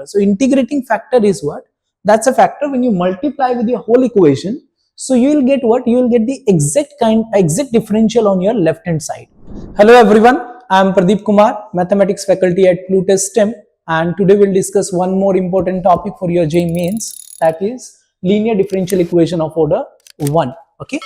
factor. So integrating factor is what? That's a factor when you multiply with your whole equation. So you will get what? You will get the exact differential on your left hand side. Hello everyone, I am Pradeep Kumar, mathematics faculty at PLUTUS STEM, and today we'll discuss one more important topic for your JEE Mains, that is linear differential equation of order 1. Okay.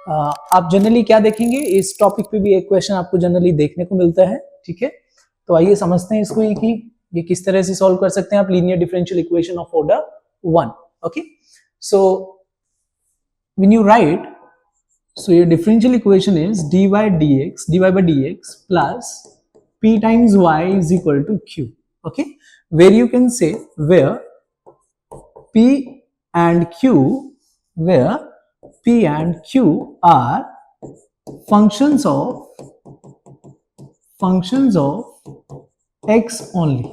आप generally क्या देखेंगे, इस topic पे भी एक question आपको generally देखने को मिलता है. ठीक है, तो आइए समझते हैं इसको कि ये किस तरह से सॉल्व कर सकते हैं आप linear differential equation of order 1. Okay, so when you right, so your differential equation is dy by dx plus p times y is equal to q. Okay, where you can say where p and q are functions of x only.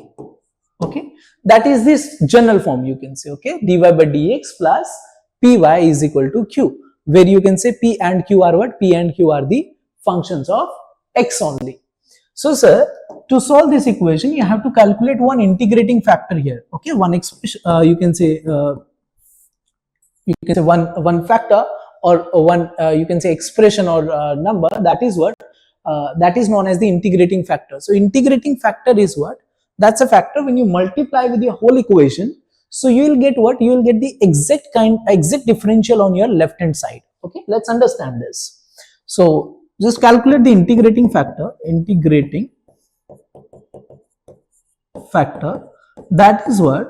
Okay, that is this general form you can say. Okay, dy by dx plus py is equal to q, where you can say p and q are what? P and q are the functions of x only. So sir, to solve this equation you have to calculate one integrating factor here. Okay, one expression, you can say one factor or one you can say expression or number, that is what that is known as the integrating factor. So integrating factor is what? That's a factor when you multiply with your whole equation. So you will get what? You will get the exact differential on your left hand side. Okay, let's understand this. So just calculate the integrating factor. That is what?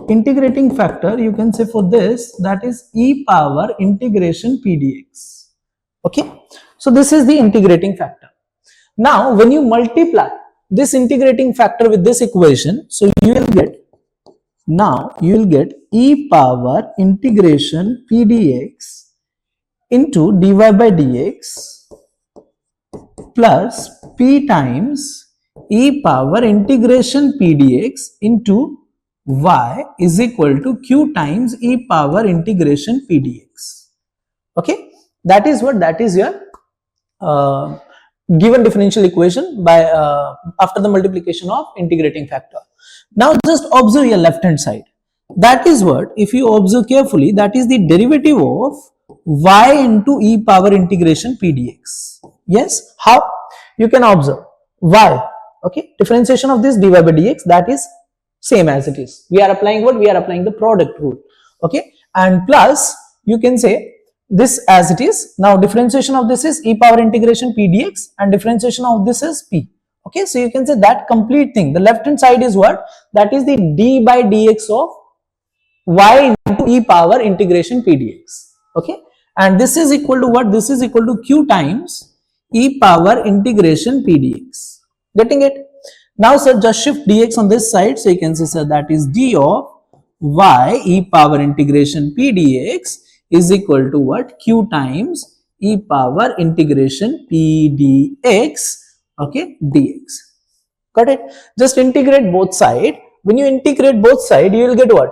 Integrating factor, you can say for this, that is e power integration p dx. Okay, so this is the integrating factor. Now when you multiply this integrating factor with this equation, so you will get e power integration p dx into dy by dx plus p times e power integration p dx into y is equal to q times e power integration p dx. Okay, that is what? That is your given differential equation by after the multiplication of integrating factor. Now just observe your left hand side. That is what? If you observe carefully, that is the derivative of y into e power integration p dx. Yes, how? You can observe y. Okay, differentiation of this dy by dx, that is same as it is. We are applying what? We are applying the product rule. Okay, and plus you can say this as it is. Now differentiation of this is e power integration p dx and differentiation of this is p. Okay, so you can say that complete thing. The left hand side is what? That is the d by dx of y into e power integration p dx. Okay, and this is equal to what? This is equal to q times e power integration p dx. Getting it? Now sir, just shift dx on this side, so you can say sir, that is d of y e power integration p dx is equal to what? Q times e power integration p dx. Okay, dx. Got it? Just integrate both side. When you integrate both side, you will get what?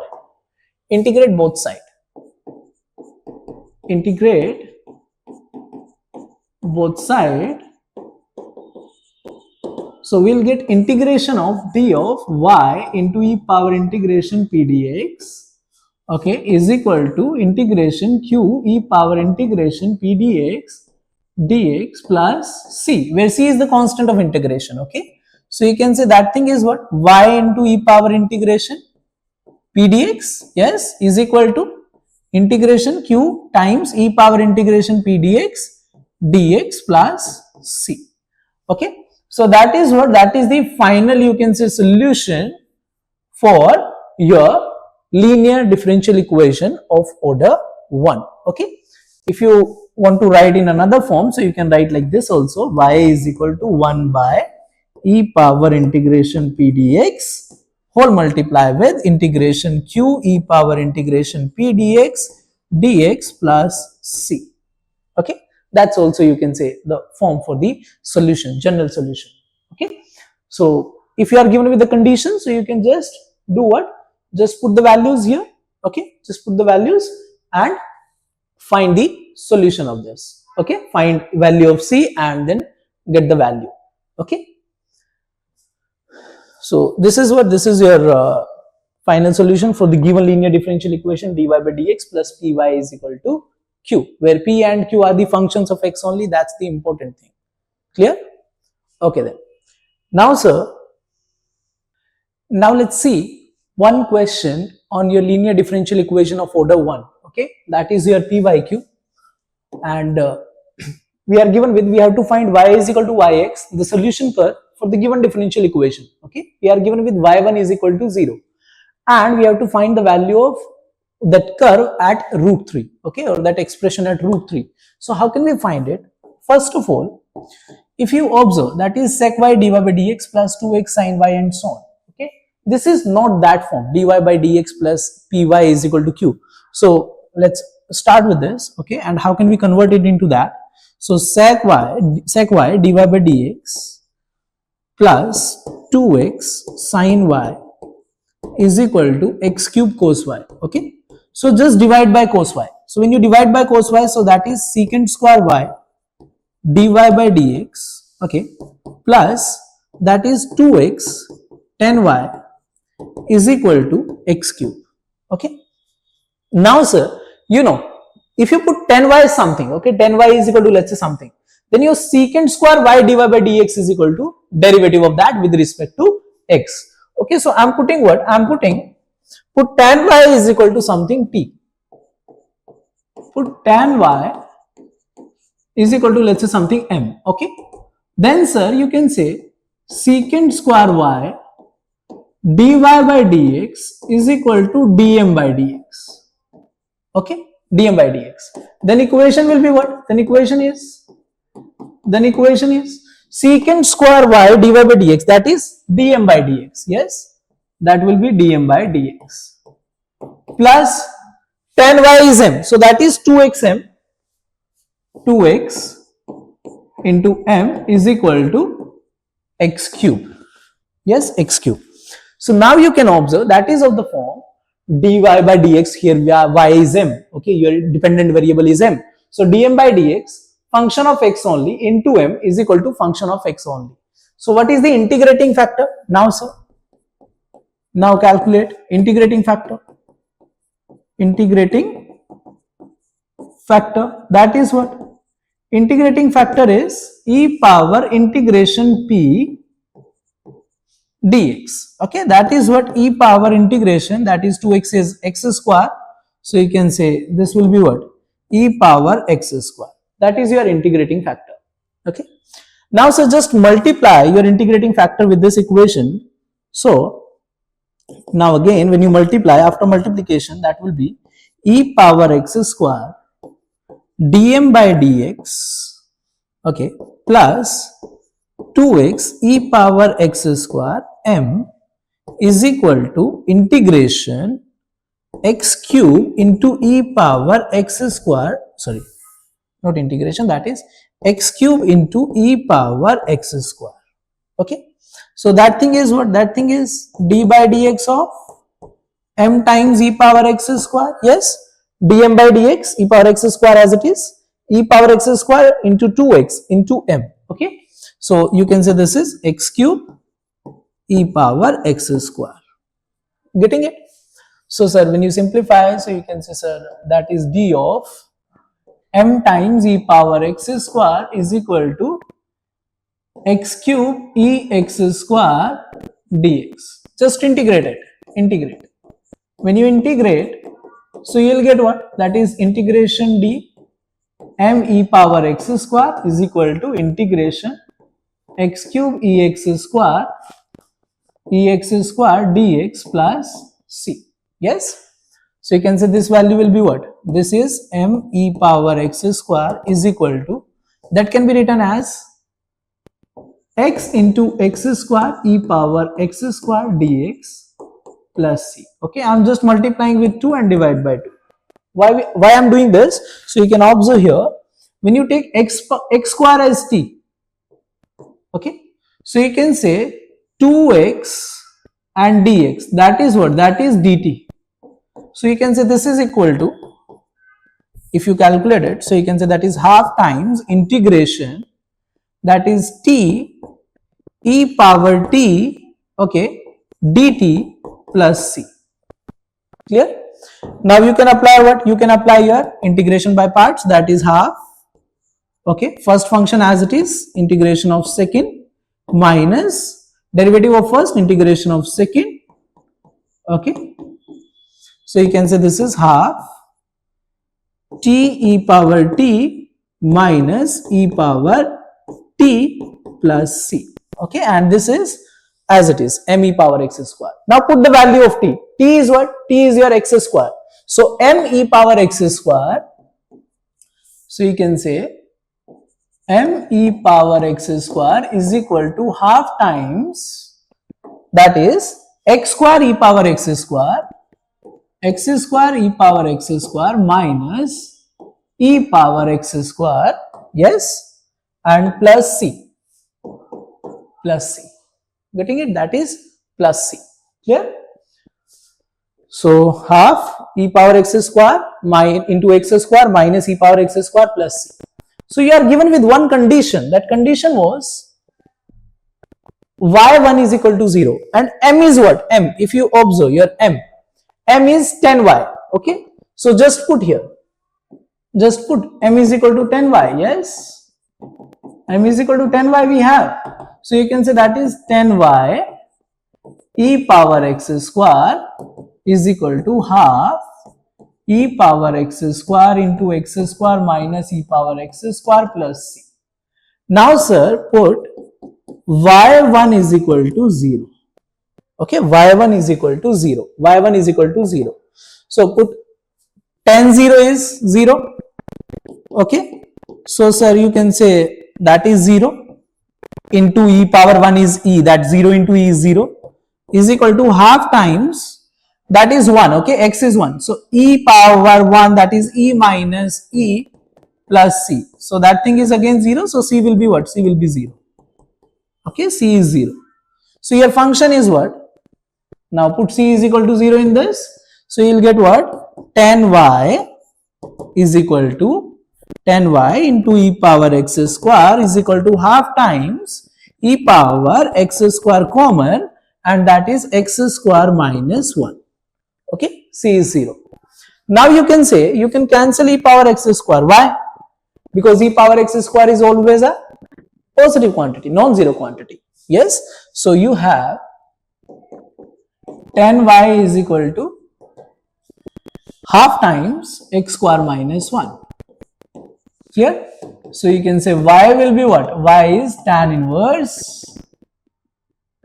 Integrate both side. Integrate both side. So we'll get integration of d of y into e power integration p dx. Okay, is equal to integration q e power integration p dx plus c, where c is the constant of integration. Okay, so you can say that thing is what? Y into e power integration p dx, yes, is equal to integration q times e power integration p dx plus c. Okay, so that is what? That is the final, you can say, solution for your linear differential equation of order 1. Okay, if you want to write in another form, so you can write like this also: y is equal to 1 by e power integration p dx whole multiply with integration q e power integration p dx plus c. Okay, that's also, you can say, the form for the solution, general solution. Okay, so if you are given with the condition, so you can just do what? Just put the values here. Okay, just put the values and find the solution of this. Okay, find value of c and then get the value. Okay, so this is what? This is your Final solution for the given linear differential equation dy by dx plus py is equal to q, where p and q are the functions of x only. That's the important thing. Clear? Okay then. Now sir, now let's see one question on your linear differential equation of order 1. Okay, that is your p by q, and we are given with, we have to find y is equal to yx, the solution for the given differential equation. Okay, we are given with y1 is equal to 0, and we have to find the value of that curve at root 3, okay, or that expression at root 3. So how can we find it? First of all, if you observe, that is sec y dy by dx plus 2x sin y and so on. Okay, this is not that form, dy by dx plus py is equal to q. So let's start with this. Okay, and how can we convert it into that? So sec y dy by dx plus 2x sin y is equal to x cube cos y. Okay, so just divide by cos y. So when you divide by cos y, so that is secant square y dy by dx, okay, plus that is 2x tan y is equal to x cube. Okay, now sir, you know, if you put tan y something, okay, tan y is equal to, let's say, something, then your secant square y dy by dx is equal to derivative of that with respect to x. Okay, so I'm putting what? I'm putting, put tan y is equal to something t. Put tan y is equal to, let's say, something m. Okay, then sir, you can say secant square y dy by dx is equal to dm by dx. Okay, dm by dx. Then equation will be what? Then equation is secant square y dy by dx, that is dm by dx. Yes, that will be dm by dx, plus tan y is m, so that is 2x m, 2x into m is equal to x cube. Yes, x cube. So now you can observe that is of the form dy by dx, here y is m, okay, your dependent variable is m, so dm by dx function of x only into m is equal to function of x only. So what is the integrating factor now sir? Now calculate integrating factor. Integrating factor, that is what? Integrating factor is e power integration p dx. Okay, that is what? E power integration, that is 2x is x square, so you can say this will be what? E power x square. That is your integrating factor. Okay, now so just multiply your integrating factor with this equation. So now again, when you multiply, after multiplication, that will be e power x square dm by dx, okay, plus 2x e power x square m is equal to integration x cube into e power x square, sorry, not integration, that is x cube into e power x square. Okay, so that thing is what? That thing is d by dx of m times e power x square. Yes, dm by dx e power x square as it is, e power x square into 2x into m. Okay, so you can say this is x cube e power x square. Getting it? So sir, when you simplify, so you can say sir, that is d of m times e power x square is equal to x cube e x square dx. Just integrate it. Integrate. When you integrate, so you will get what? That is integration d m e power x square is equal to integration x cube ex square dx plus c. Yes, so you can say this value will be what? This is m e power x square is equal to, that can be written as x into x square e power x square dx plus c. Okay, I'm just multiplying with 2 and divide by 2. Why I'm doing this? So you can observe here, when you take x square as t, okay, so you can say 2x and dx, that is what? That is dt. So you can say this is equal to, if you calculate it, so you can say that is half times integration, that is t e power t, okay, dt plus c. Clear? Now you can apply what? You can apply your integration by parts, that is half. Okay, first function as it is, integration of second minus derivative of first, integration of second. Okay, so you can say this is half t e power t minus e power t plus c. Okay, and this is as it is, m e power x square. Now put the value of t. T is what? T is your x square. So m e power x square. So you can say m e power x square is equal to half times, that is x square e power x square e power x square minus e power x square, yes, and plus c. Getting it? That is plus c. Clear? So half e power x square into x square minus e power x square plus c. So you are given with one condition. That condition was y1 is equal to 0 and m is what? M. If you observe your m is 10y. Okay. So just put here. Just put m is equal to 10y. Yes. M is equal to 10y we have. So you can say that is 10y e power x square is equal to half e power x square into x square minus e power x square plus c. Now sir, put y1 is equal to 0. Okay, y1 is equal to 0. y1 is equal to 0. So put 10 0 is 0. Okay, so sir you can say that is 0 into e power 1 is e, that 0 into e is 0, is equal to half times, that is 1. Okay, x is 1. So e power 1, that is e minus e plus c. So that thing is again 0. So c will be what? C will be 0. Okay, c is 0. So your function is what? Now put c is equal to 0 in this. So you will get what? 10y is equal to 10y into e power x square is equal to half times e power x square common, and that is x square minus 1. Okay, c is 0. Now you can say, you can cancel e power x square. Why? Because e power x square is always a positive quantity, non-zero quantity. Yes. So you have 10y is equal to half times x square minus 1. Clear? So you can say y will be what? Y is tan inverse,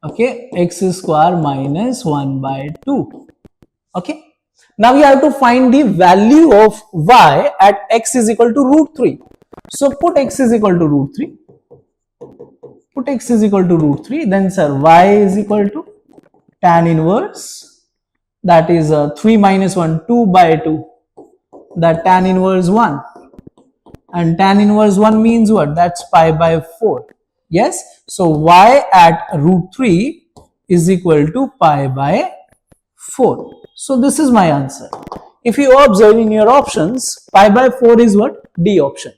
okay, x square minus 1 by 2. Okay. Now you have to find the value of y at x is equal to root 3. So put x is equal to root 3. Put x is equal to root 3. Then sir, y is equal to tan inverse, that is 3 minus 1, 2 by 2. That tan inverse 1. And tan inverse 1 means what? That's pi by 4. Yes. So y at root 3 is equal to pi by 4. So this is my answer. If you observe in your options, pi by 4 is what? D option.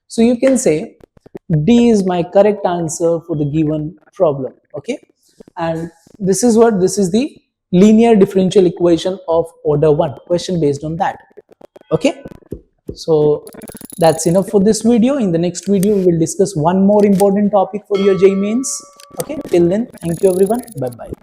So you can say D is my correct answer for the given problem. Okay. And this is what? This is the linear differential equation of order 1. Question based on that. Okay. So that's enough for this video. In the next video, we will discuss one more important topic for your JEE Mains. Okay. Till then, thank you everyone. Bye bye.